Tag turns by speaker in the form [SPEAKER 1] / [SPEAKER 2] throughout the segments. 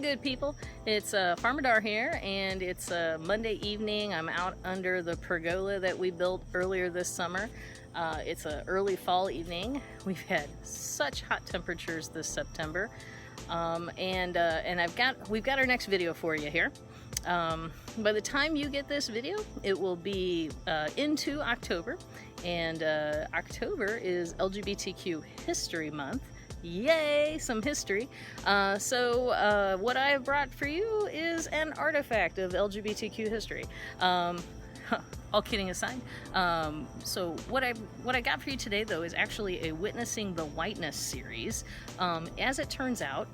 [SPEAKER 1] good people. It's Farmer Dar here, and it's Monday evening. I'm out under the pergola that we built earlier this summer. It's an early fall evening. We've had such hot temperatures this September, and we've got our next video for you here. By the time you get this video, it will be into October, and October is LGBTQ History Month. Yay, some history. So what I have brought for you is an artifact of LGBTQ history. All kidding aside. So what I got for you today, though, is actually a Witnessing the Whiteness series. As it turns out,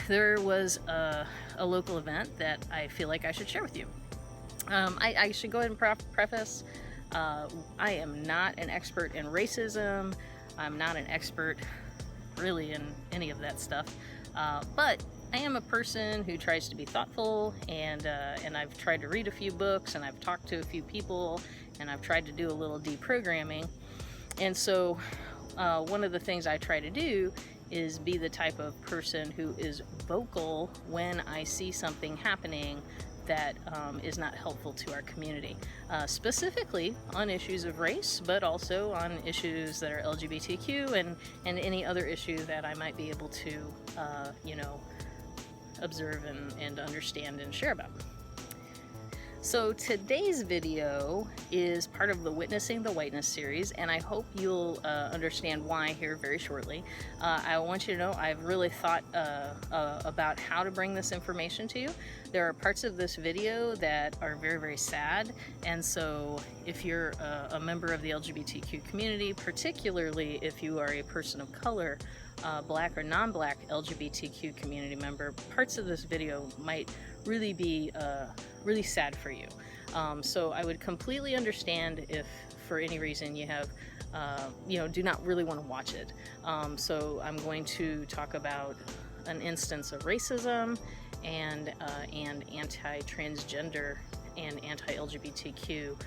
[SPEAKER 1] there was a local event that I feel like I should share with you. I should go ahead and preface, I am not an expert in racism. I'm not an expert really in any of that stuff, but I am a person who tries to be thoughtful, and I've tried to read a few books, and I've talked to a few people, and I've tried to do a little deprogramming. And so one of the things I try to do is be the type of person who is vocal when I see something happening that is not helpful to our community, specifically on issues of race, but also on issues that are LGBTQ and any other issue that I might be able to, observe and understand and share about. So today's video is part of the Witnessing the Whiteness series, and I hope you'll understand why here very shortly. I want you to know I've really thought about how to bring this information to you. There are parts of this video that are very, very sad, and so if you're a member of the LGBTQ community, particularly if you are a person of color, black or non-black LGBTQ community member, parts of this video might really be really sad for you. So I would completely understand if for any reason you have do not really want to watch it. So I'm going to talk about an instance of racism and anti-transgender and anti-LGBTQ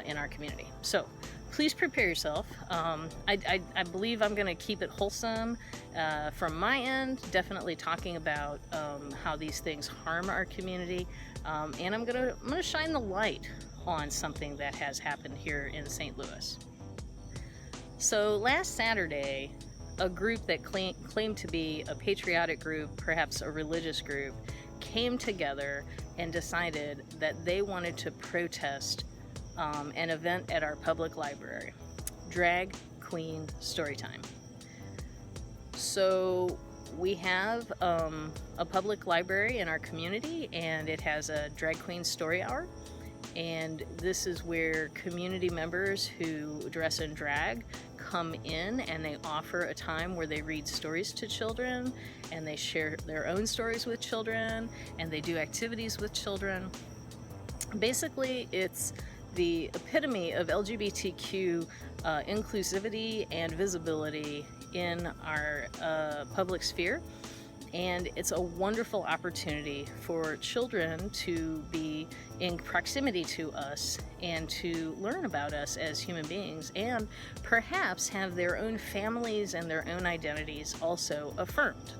[SPEAKER 1] in our community. So please prepare yourself. I believe I'm going to keep it wholesome from my end, definitely talking about how these things harm our community, and I'm going to shine the light on something that has happened here in St. Louis. So last Saturday, a group that claimed to be a patriotic group, perhaps a religious group, came together and decided that they wanted to protest an event at our public library, Drag Queen Storytime. So we have a public library in our community, and it has a drag queen story hour, and this is where community members who dress in drag come in, and they offer a time where they read stories to children, and they share their own stories with children, and they do activities with children. Basically, it's the epitome of LGBTQ inclusivity and visibility in our public sphere, and it's a wonderful opportunity for children to be in proximity to us and to learn about us as human beings, and perhaps have their own families and their own identities also affirmed.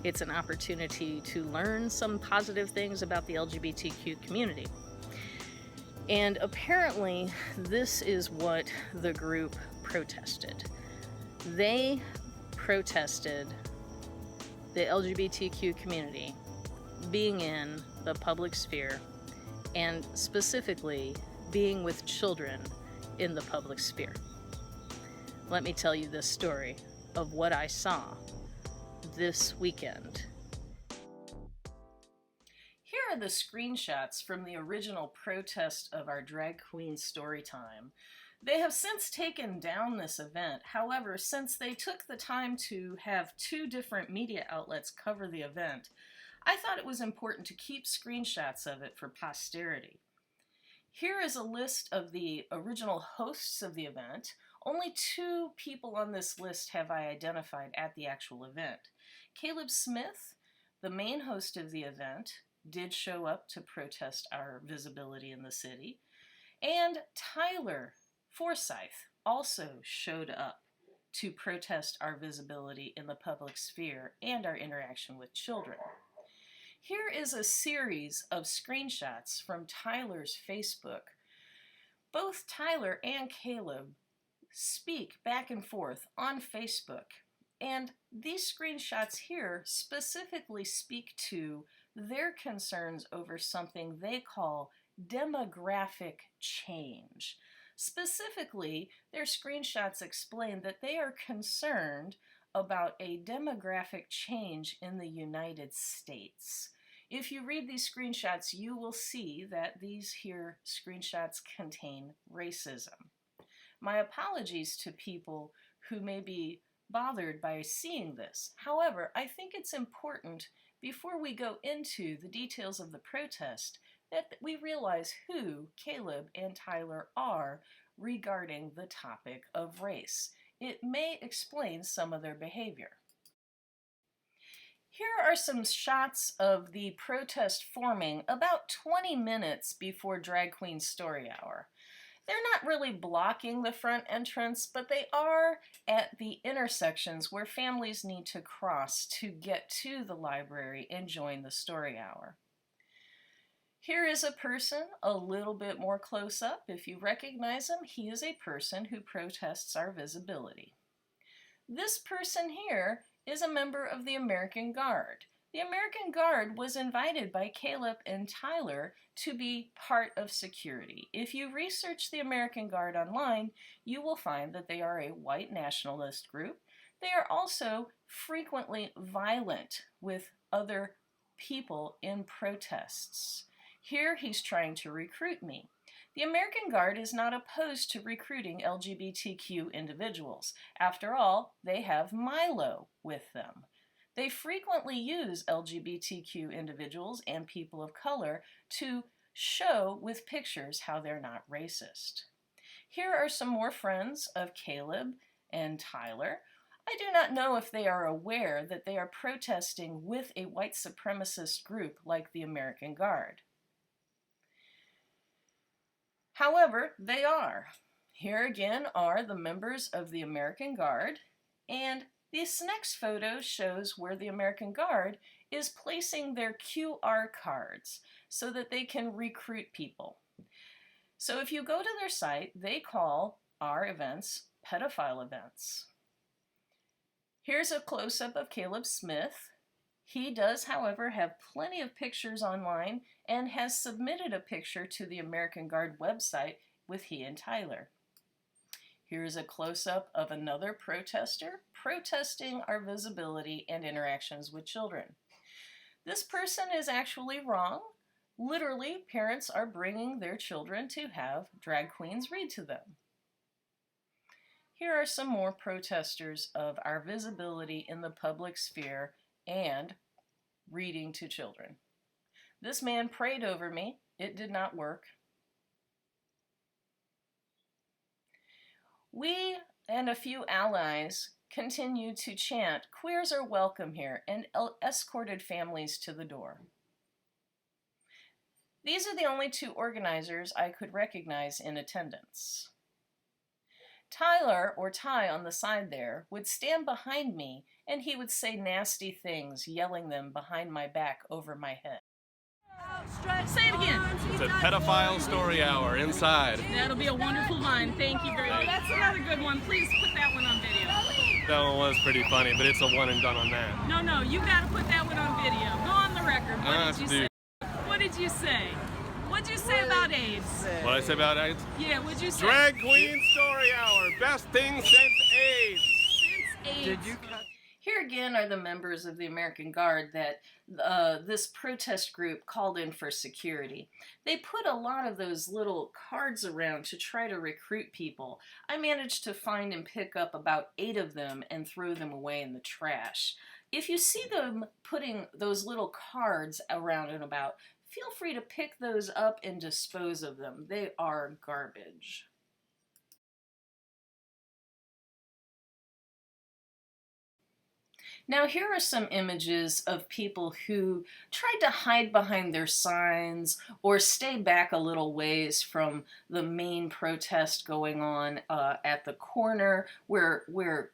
[SPEAKER 1] It's an opportunity to learn some positive things about the LGBTQ community. And apparently, this is what the group protested. They protested the LGBTQ community being in the public sphere, and specifically being with children in the public sphere. Let me tell you this story of what I saw this weekend. Here are the screenshots from the original protest of our Drag Queen Storytime. They have since taken down this event. However, since they took the time to have two different media outlets cover the event, I thought it was important to keep screenshots of it for posterity. Here is a list of the original hosts of the event. Only 2 people on this list have I identified at the actual event. Caleb Smith, the main host of the event, did show up to protest our visibility in the city, and Tyler Forsyth also showed up
[SPEAKER 2] to protest our visibility in the public sphere and our interaction with children. Here is a series of screenshots from Tyler's Facebook. Both Tyler and Caleb speak back and forth on Facebook, and these screenshots here specifically speak to their concerns over something they call demographic change. Specifically, their screenshots explain that they are concerned about a demographic change in the United States. If you read these screenshots, you will see that these here screenshots contain racism. My apologies to people who may be bothered by seeing this. However, I think it's important, before we go into the details of the protest, that we realize who Caleb and Tyler are regarding the topic of race. It may explain some of their behavior. Here are some shots of the protest forming about 20 minutes before Drag Queen Story Hour. They're not really blocking the front entrance, but they are at the intersections where families need to cross to get to the library and join the story hour. Here is a person a little bit more close up. If you recognize him, he is a person who protests our visibility. This person here is a member of the American Guard. The American Guard was invited by Caleb and Tyler to be part of security. If you research the American Guard online, you will find that they are a white nationalist group. They are also frequently violent with other people in protests. Here he's trying to recruit me. The American Guard is not opposed to recruiting LGBTQ individuals. After all, they have Milo with them. They frequently use LGBTQ individuals and people of color to show with pictures how they're not racist. Here are some more friends of Caleb and Tyler. I do not know if they are aware that they are protesting with a white supremacist group like the American Guard. However, they are. Here again are the members of the American Guard, and this next photo shows where the American Guard is placing their QR cards so that they can recruit people. So if you go to their site, they call our events pedophile events. Here's a close-up of Caleb Smith. He does, however, have plenty of pictures online and has submitted a picture to the American Guard website with he and Tyler. Here's a close-up of another protester protesting our visibility and interactions with children. This person is actually wrong. Literally, parents are bringing their children to have drag queens read to them. Here are some more protesters of our visibility in the public sphere and reading to children. This man prayed over me. It did not work. We and a few allies continued to chant, "Queers are welcome here," and escorted families to the door. These are the only two organizers I could recognize in attendance. Tyler, or Ty on the side there, would stand behind me and he would say nasty things, yelling them behind my back over my head. Say it again.
[SPEAKER 3] It's a pedophile story hour inside.
[SPEAKER 1] That'll be a wonderful line. Thank you very much. That's another good one. Please put that one on video.
[SPEAKER 3] That one was pretty funny, but it's a one and done on that.
[SPEAKER 1] No, you got to put that one on video. Go on the record. What did you say? What did you say? What'd you say about AIDS?
[SPEAKER 3] What did I say about AIDS?
[SPEAKER 1] Yeah, what'd you say?
[SPEAKER 3] Drag Queen Story Hour. Best thing since AIDS.
[SPEAKER 1] Since AIDS.
[SPEAKER 4] Did you cut?
[SPEAKER 2] Here again are the members of the American Guard that this protest group called in for security. They put a lot of those little cards around to try to recruit people. I managed to find and pick up about 8 of them and throw them away in the trash. If you see them putting those little cards around and about, feel free to pick those up and dispose of them. They are garbage. Now here are some images of people who tried to hide behind their signs or stay back a little ways from the main protest going on at the corner where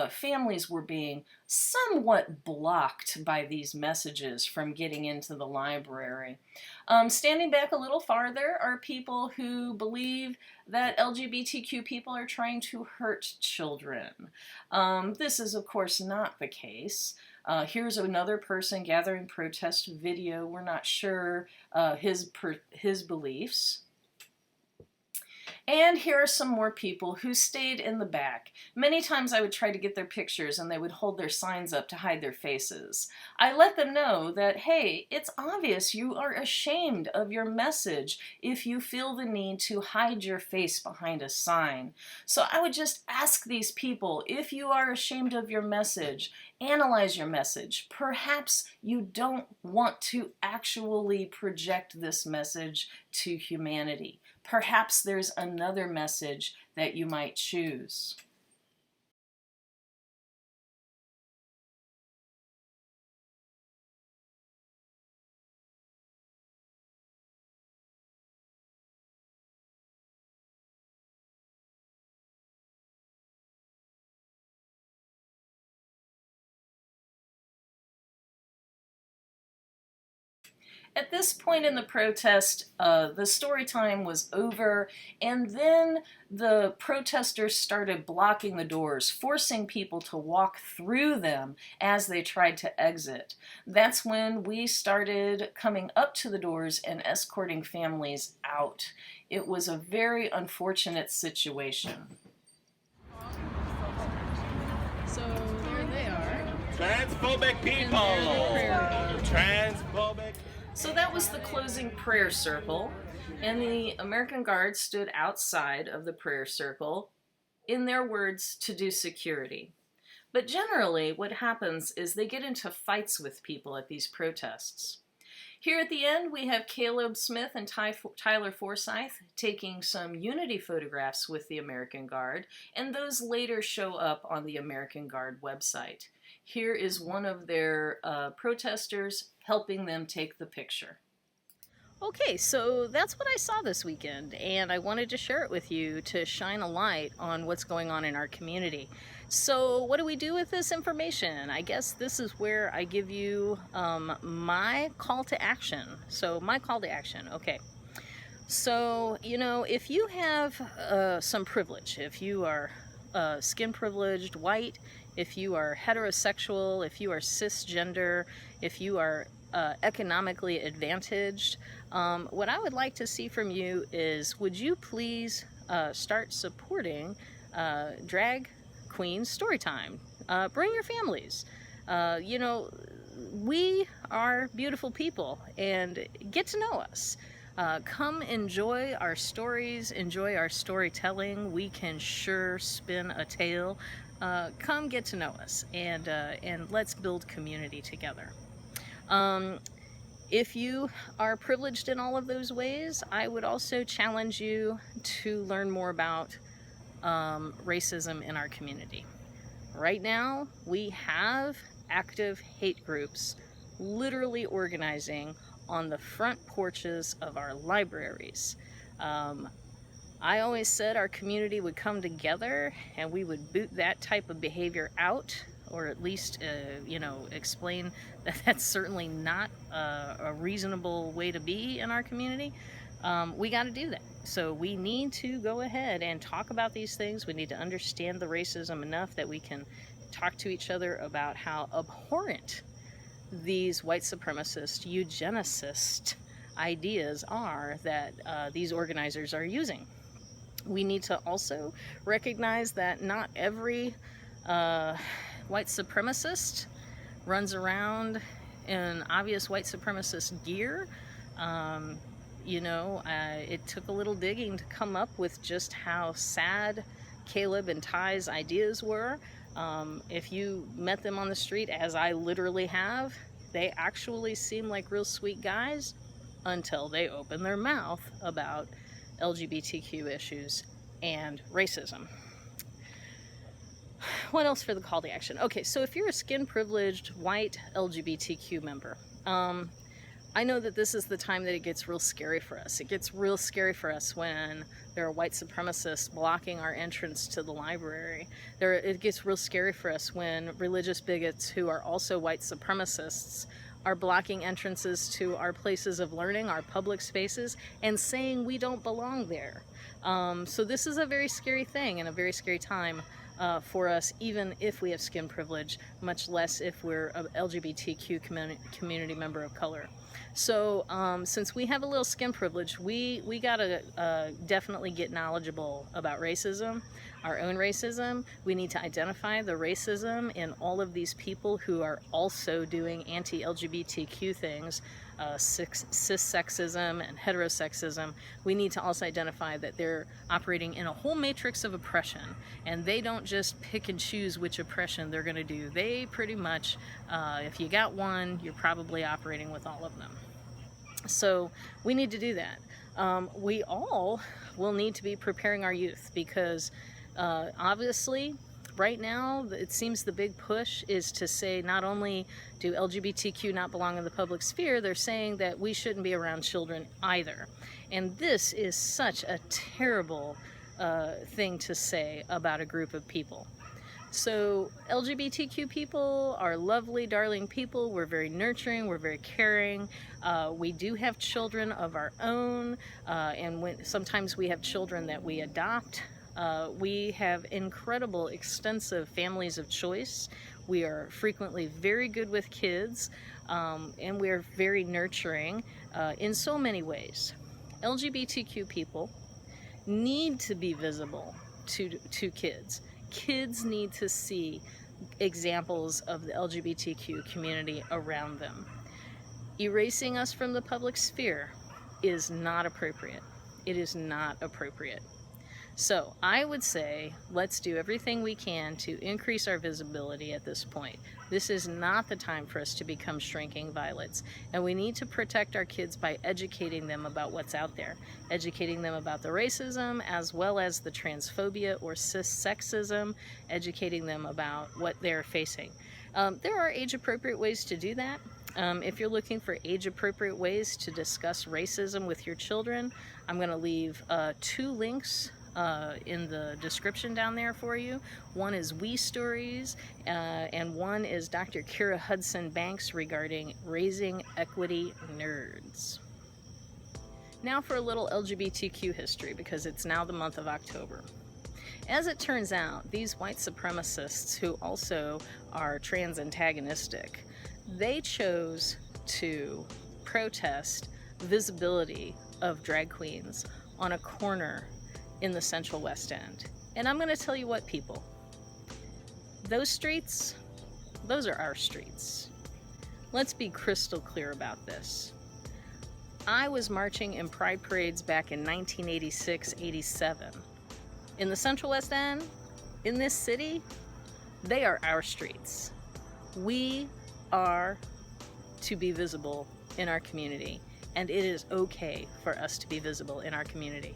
[SPEAKER 2] families were being somewhat blocked by these messages from getting into the library. Standing back a little farther are people who believe that LGBTQ people are trying to hurt children. This is, of course, not the case. Here's another person gathering protest video. We're not sure his beliefs. And here are some more people who stayed in the back. Many times I would try to get their pictures and they would hold their signs up to hide their faces. I let them know that, hey, it's obvious you are ashamed of your message if you feel the need to hide your face behind a sign. So I would just ask these people, if you are ashamed of your message, analyze your message. Perhaps you don't want to actually project this message to humanity. Perhaps there's another message that you might choose. At this point in the protest, the story time was over, and then the protesters started blocking the doors, forcing people to walk through them as they tried to exit. That's when we started coming up to the doors and escorting families out. It was a very unfortunate situation.
[SPEAKER 1] So there they are.
[SPEAKER 3] Transphobic people! Transphobic.
[SPEAKER 2] So that was the closing prayer circle, and the American Guard stood outside of the prayer circle, in their words, to do security. But generally, what happens is they get into fights with people at these protests. Here at the end, we have Caleb Smith and Tyler Forsyth taking some unity photographs with the American Guard, and those later show up on the American Guard website. Here is one of their protesters helping them take the picture.
[SPEAKER 1] Okay, so that's what I saw this weekend, and I wanted to share it with you to shine a light on what's going on in our community. So what do we do with this information? I guess this is where I give you my call to action. So my call to action, okay. So, you know, if you have some privilege, if you are skin privileged, white, if you are heterosexual, if you are cisgender, if you are economically advantaged, what I would like to see from you is, would you please start supporting Drag Queen Storytime? Bring your families. You know, we are beautiful people, and get to know us. Come enjoy our stories, enjoy our storytelling. We can sure spin a tale. Come get to know us, and let's build community together. If you are privileged in all of those ways, I would also challenge you to learn more about racism in our community. Right now, we have active hate groups literally organizing on the front porches of our libraries. I always said our community would come together and we would boot that type of behavior out, or at least, you know, explain that that's certainly not a reasonable way to be in our community. We got to do that. So we need to go ahead and talk about these things. We need to understand the racism enough that we can talk to each other about how abhorrent these white supremacist, eugenicist ideas are that these organizers are using. We need to also recognize that not every white supremacist runs around in obvious white supremacist gear. You know, it took a little digging to come up with just how sad Caleb and Ty's ideas were. If you met them on the street, as I literally have, they actually seem like real sweet guys until they open their mouth about LGBTQ issues and racism. What else for the call to action? Okay, so if you're a skin-privileged white LGBTQ member, I know that this is the time that it gets real scary for us. It gets real scary for us when there are white supremacists blocking our entrance to the library. It gets real scary for us when religious bigots who are also white supremacists are blocking entrances to our places of learning, our public spaces, and saying we don't belong there. So this is a very scary thing and a very scary time for us, even if we have skin privilege, much less if we're an LGBTQ community member of color. So since we have a little skin privilege, we gotta definitely get knowledgeable about racism, our own racism. We need to identify the racism in all of these people who are also doing anti-LGBTQ things, cis-sexism and heterosexism. We need to also identify that they're operating in a whole matrix of oppression, and they don't just pick and choose which oppression they're gonna do. They pretty much, if you got one, you're probably operating with all of them. So we need to do that. We all will need to be preparing our youth because obviously right now it seems the big push is to say not only do LGBTQ not belong in the public sphere, they're saying that we shouldn't be around children either. And this is such a terrible thing to say about a group of people. So LGBTQ people are lovely, darling people. We're very nurturing, we're very caring. We do have children of our own, and sometimes we have children that we adopt. We have incredible, extensive families of choice. We are frequently very good with kids, and we are very nurturing in so many ways. LGBTQ people need to be visible to kids. Kids need to see examples of the LGBTQ community around them. Erasing us from the public sphere is not appropriate. It is not appropriate. So I would say let's do everything we can to increase our visibility at this point. This is not the time for us to become shrinking violets, and we need to protect our kids by educating them about what's out there, educating them about the racism as well as the transphobia or cis-sexism, educating them about what they're facing. There are age-appropriate ways to do that. If you're looking for age-appropriate ways to discuss racism with your children, I'm going to leave 2 links in the description down there for you. One is We Stories, and one is Dr. Kira Hudson Banks regarding raising equity nerds. Now for a little LGBTQ history, because it's now the month of October. As it turns out, these white supremacists who also are trans antagonistic, they chose to protest visibility of drag queens on a corner in the Central West End. And I'm going to tell you what, people, those streets, those are our streets. Let's be crystal clear about this. I was marching in pride parades back in 1986-87. In the Central West End, in this city, they are our streets. We are to be visible in our community, and it is okay for us to be visible in our community.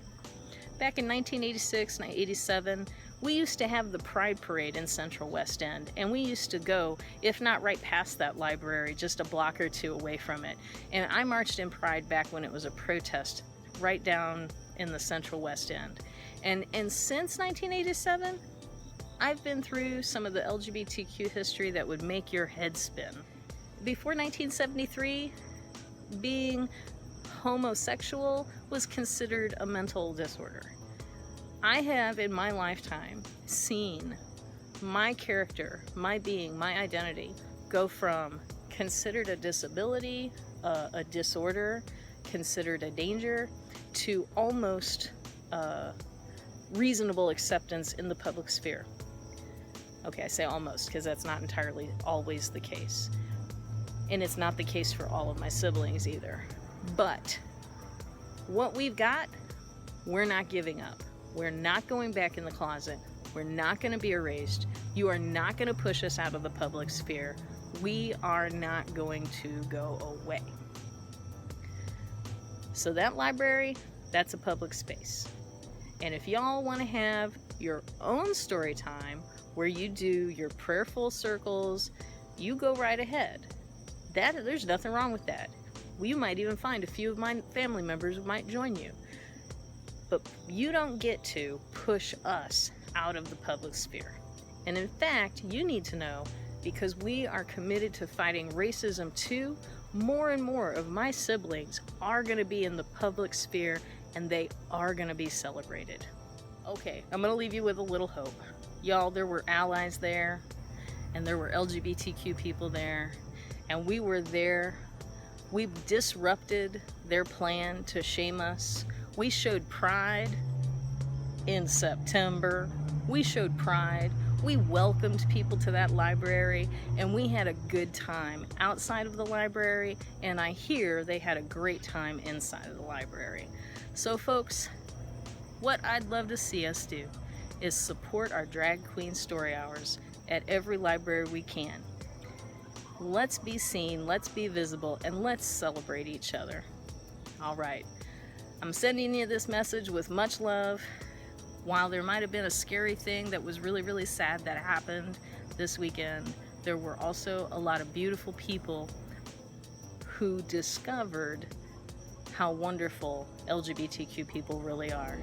[SPEAKER 1] Back in 1986 and 87, we used to have the Pride Parade in Central West End, and we used to go, if not right past that library, just a block or 2 away from it. And I marched in Pride back when it was a protest right down in the Central West End. And since 1987, I've been through some of the LGBTQ history that would make your head spin. Before 1973, being homosexual was considered a mental disorder. I have in my lifetime seen my character, my being, my identity go from considered a disability, a disorder, considered a danger, to almost reasonable acceptance in the public sphere. Okay, I say almost because that's not entirely always the case. And it's not the case for all of my siblings either. But what we've got, we're not giving up. We're not going back in the closet. We're not going to be erased. You are not going to push us out of the public sphere. We are not going to go away. So that library, that's a public space. And if y'all want to have your own story time where you do your prayerful circles, you go right ahead. There's nothing wrong with that. You might even find a few of my family members who might join you. But you don't get to push us out of the public sphere. And in fact, you need to know, because we are committed to fighting racism too, more and more of my siblings are going to be in the public sphere, and they are going to be celebrated. Okay, I'm going to leave you with a little hope. Y'all, there were allies there, and there were LGBTQ people there, and we were there. We disrupted their plan to shame us. We showed pride in September. We showed pride. We welcomed people to that library, and we had a good time outside of the library, and I hear they had a great time inside of the library. So folks, what I'd love to see us do is support our drag queen story hours at every library we can. Let's be seen, let's be visible, and let's celebrate each other. All right, I'm sending you this message with much love. While there might have been a scary thing that was really, really sad that happened this weekend, there were also a lot of beautiful people who discovered how wonderful LGBTQ people really are.